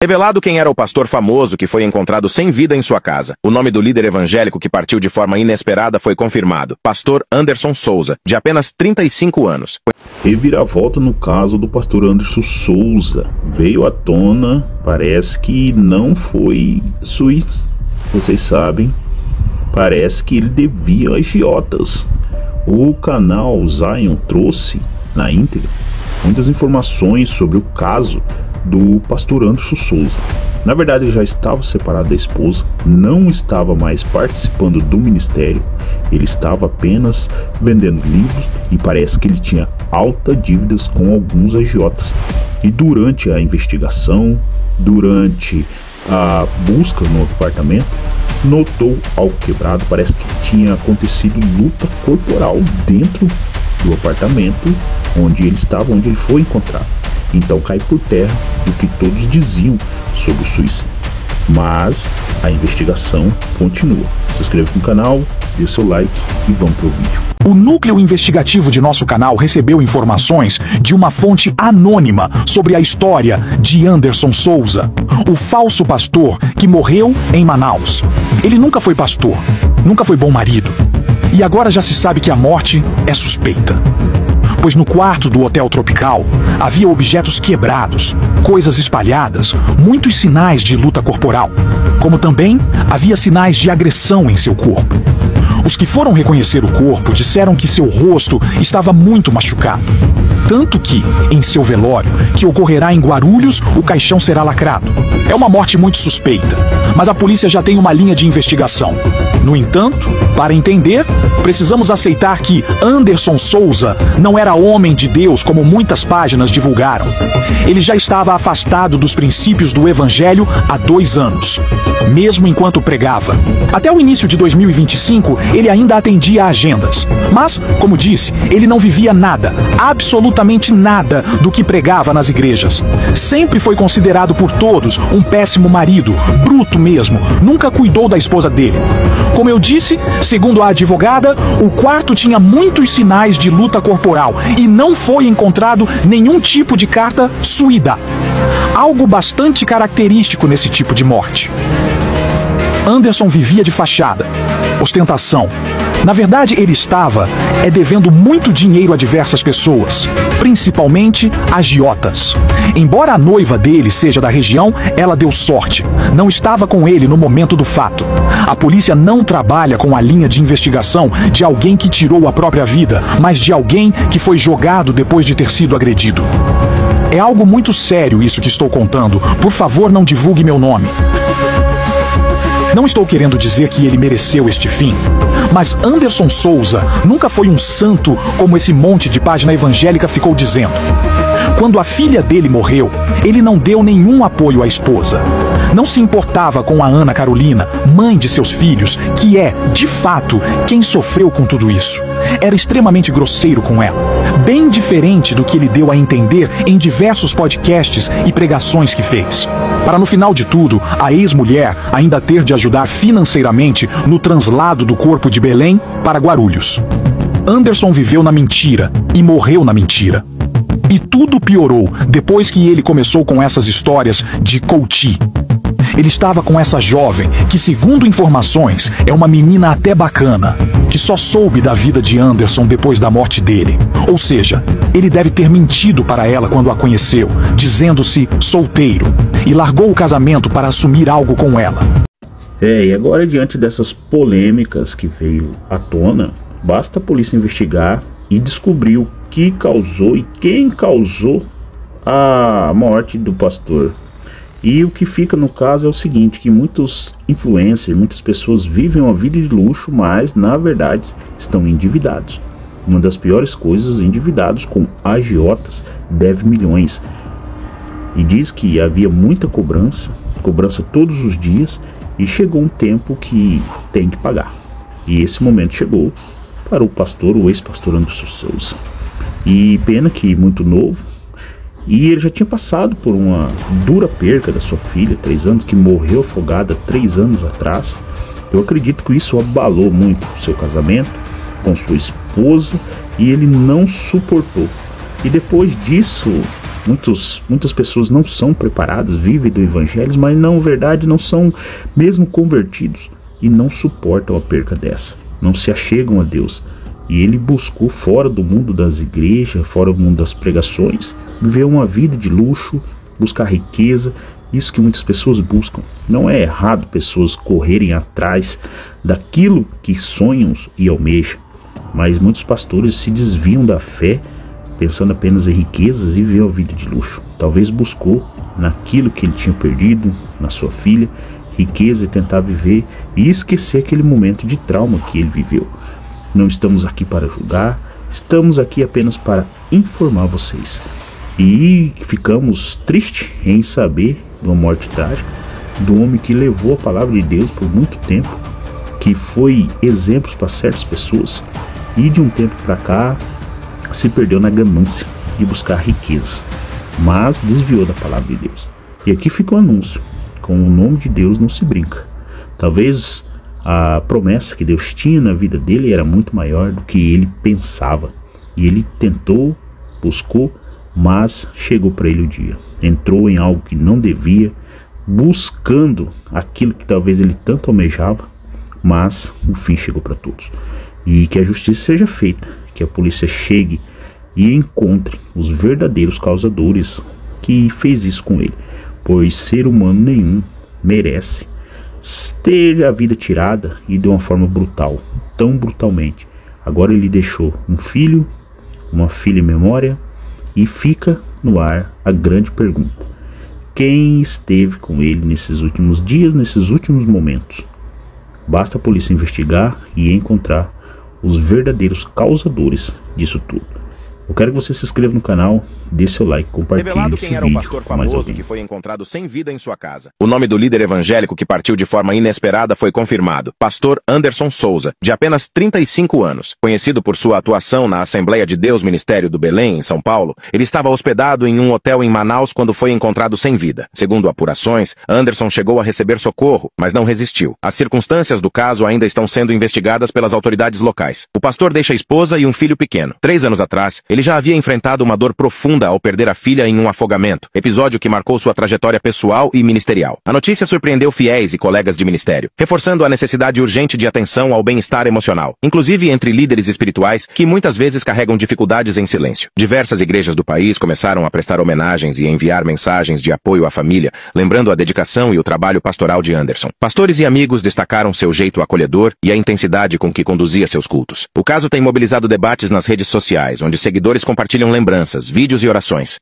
Revelado quem era o pastor famoso que foi encontrado sem vida em sua casa. O nome do líder evangélico que partiu de forma inesperada foi confirmado. Pastor Anderson Souza, de apenas 35 anos. Reviravolta no caso do pastor Anderson Souza. Veio à tona, parece que não foi suíço. Vocês sabem, parece que ele devia agiotas. O canal Zion trouxe na íntegra muitas informações sobre o caso do pastor Anderson Souza. Na verdade, ele já estava separado da esposa, não estava mais participando do ministério, ele estava apenas vendendo livros e parece que ele tinha altas dívidas com alguns agiotas. E durante a investigação, durante a busca no apartamento, notou algo quebrado. Parece que tinha acontecido luta corporal dentro do apartamento onde ele estava, onde ele foi encontrado. Então cai por terra o que todos diziam sobre o suicídio. Mas a investigação continua. Se inscreva no canal, dê o seu like e vamos pro vídeo. O núcleo investigativo de nosso canal recebeu informações de uma fonte anônima sobre a história de Anderson Souza, o falso pastor que morreu em Manaus. Ele nunca foi pastor, nunca foi bom marido. E agora já se sabe que a morte é suspeita. Pois no quarto do Hotel Tropical havia objetos quebrados, coisas espalhadas, muitos sinais de luta corporal, como também havia sinais de agressão em seu corpo. Os que foram reconhecer o corpo disseram que seu rosto estava muito machucado. Tanto que, em seu velório, que ocorrerá em Guarulhos, o caixão será lacrado. É uma morte muito suspeita, mas a polícia já tem uma linha de investigação. No entanto, para entender, precisamos aceitar que Anderson Souza não era homem de Deus como muitas páginas divulgaram. Ele já estava afastado dos princípios do Evangelho há 2 anos, mesmo enquanto pregava. Até o início de 2025, ele ainda atendia a agendas. Mas, como disse, ele não vivia nada, absolutamente nada do que pregava nas igrejas. Sempre foi considerado por todos um péssimo marido, bruto mesmo, nunca cuidou da esposa dele. Como eu disse, segundo a advogada, o quarto tinha muitos sinais de luta corporal e não foi encontrado nenhum tipo de carta suída. Algo bastante característico nesse tipo de morte. Anderson vivia de fachada, ostentação. Na verdade, ele estava devendo muito dinheiro a diversas pessoas, principalmente agiotas. Embora a noiva dele seja da região, ela deu sorte. Não estava com ele no momento do fato. A polícia não trabalha com a linha de investigação de alguém que tirou a própria vida, mas de alguém que foi jogado depois de ter sido agredido. É algo muito sério isso que estou contando. Por favor, não divulgue meu nome. Não estou querendo dizer que ele mereceu este fim, mas Anderson Souza nunca foi um santo como esse monte de página evangélica ficou dizendo. Quando a filha dele morreu, ele não deu nenhum apoio à esposa. Não se importava com a Ana Carolina, mãe de seus filhos, que é, de fato, quem sofreu com tudo isso. Era extremamente grosseiro com ela, bem diferente do que ele deu a entender em diversos podcasts e pregações que fez. Para no final de tudo, a ex-mulher ainda ter de ajudar financeiramente no translado do corpo de Belém para Guarulhos. Anderson viveu na mentira e morreu na mentira. E tudo piorou depois que ele começou com essas histórias de coaching. Ele estava com essa jovem, que segundo informações, é uma menina até bacana, que só soube da vida de Anderson depois da morte dele. Ou seja, ele deve ter mentido para ela quando a conheceu, dizendo-se solteiro, e largou o casamento para assumir algo com ela. E agora, diante dessas polêmicas que veio à tona, basta a polícia investigar e descobrir o que causou e quem causou a morte do pastor. E o que fica no caso é o seguinte, que muitos influencers, muitas pessoas vivem uma vida de luxo, mas na verdade estão endividados. Uma das piores coisas, endividados com agiotas, deve milhões. E diz que havia muita cobrança todos os dias, e chegou um tempo que tem que pagar. E esse momento chegou para o pastor, o ex-pastor Anderson Souza. E pena que muito novo, e ele já tinha passado por uma dura perca da sua filha, 3 anos, que morreu afogada 3 anos atrás. Eu acredito que isso abalou muito o seu casamento com sua esposa, e ele não suportou. E depois disso, Muitas pessoas não são preparadas, vivem do evangelho, mas na verdade não são mesmo convertidos e não suportam a perca dessa, não se achegam a Deus. E ele buscou fora do mundo das igrejas, fora do mundo das pregações, viver uma vida de luxo, buscar riqueza, isso que muitas pessoas buscam. Não é errado pessoas correrem atrás daquilo que sonham e almejam, mas muitos pastores se desviam da fé, pensando apenas em riquezas e viver uma vida de luxo. Talvez buscou naquilo que ele tinha perdido, na sua filha, riqueza e tentar viver e esquecer aquele momento de trauma que ele viveu. Não estamos aqui para julgar, estamos aqui apenas para informar vocês. E ficamos tristes em saber de uma morte trágica do homem que levou a palavra de Deus por muito tempo, que foi exemplo para certas pessoas e de um tempo para cá se perdeu na ganância de buscar riquezas, mas desviou da palavra de Deus. E aqui fica um anúncio: com o nome de Deus não se brinca. Talvez a promessa que Deus tinha na vida dele era muito maior do que ele pensava. E ele tentou, buscou, mas chegou para ele o dia. Entrou em algo que não devia, buscando aquilo que talvez ele tanto almejava, mas o fim chegou para todos. E que a justiça seja feita, que a polícia chegue e encontre os verdadeiros causadores que fez isso com ele, pois ser humano nenhum merece ter a vida tirada e de uma forma brutal, tão brutalmente. Agora ele deixou um filho, uma filha em memória, e fica no ar a grande pergunta: quem esteve com ele nesses últimos dias, nesses últimos momentos? Basta a polícia investigar e encontrar os verdadeiros causadores disso tudo. Eu quero que você se inscreva no canal, dê seu like, compartilhe Revelado esse quem era vídeo o pastor com mais famoso alguém. que foi encontrado sem vida em sua casa. O nome do líder evangélico que partiu de forma inesperada foi confirmado: pastor Anderson Souza, de apenas 35 anos. Conhecido por sua atuação na Assembleia de Deus Ministério do Belém, em São Paulo, ele estava hospedado em um hotel em Manaus quando foi encontrado sem vida. Segundo apurações, Anderson chegou a receber socorro, mas não resistiu. As circunstâncias do caso ainda estão sendo investigadas pelas autoridades locais. O pastor deixa a esposa e um filho pequeno. 3 anos atrás, ele já havia enfrentado uma dor profunda ao perder a filha em um afogamento, episódio que marcou sua trajetória pessoal e ministerial. A notícia surpreendeu fiéis e colegas de ministério, reforçando a necessidade urgente de atenção ao bem-estar emocional, inclusive entre líderes espirituais que muitas vezes carregam dificuldades em silêncio. Diversas igrejas do país começaram a prestar homenagens e enviar mensagens de apoio à família, lembrando a dedicação e o trabalho pastoral de Anderson. Pastores e amigos destacaram seu jeito acolhedor e a intensidade com que conduzia seus cultos. O caso tem mobilizado debates nas redes sociais, onde seguidores compartilham lembranças, vídeos e orações.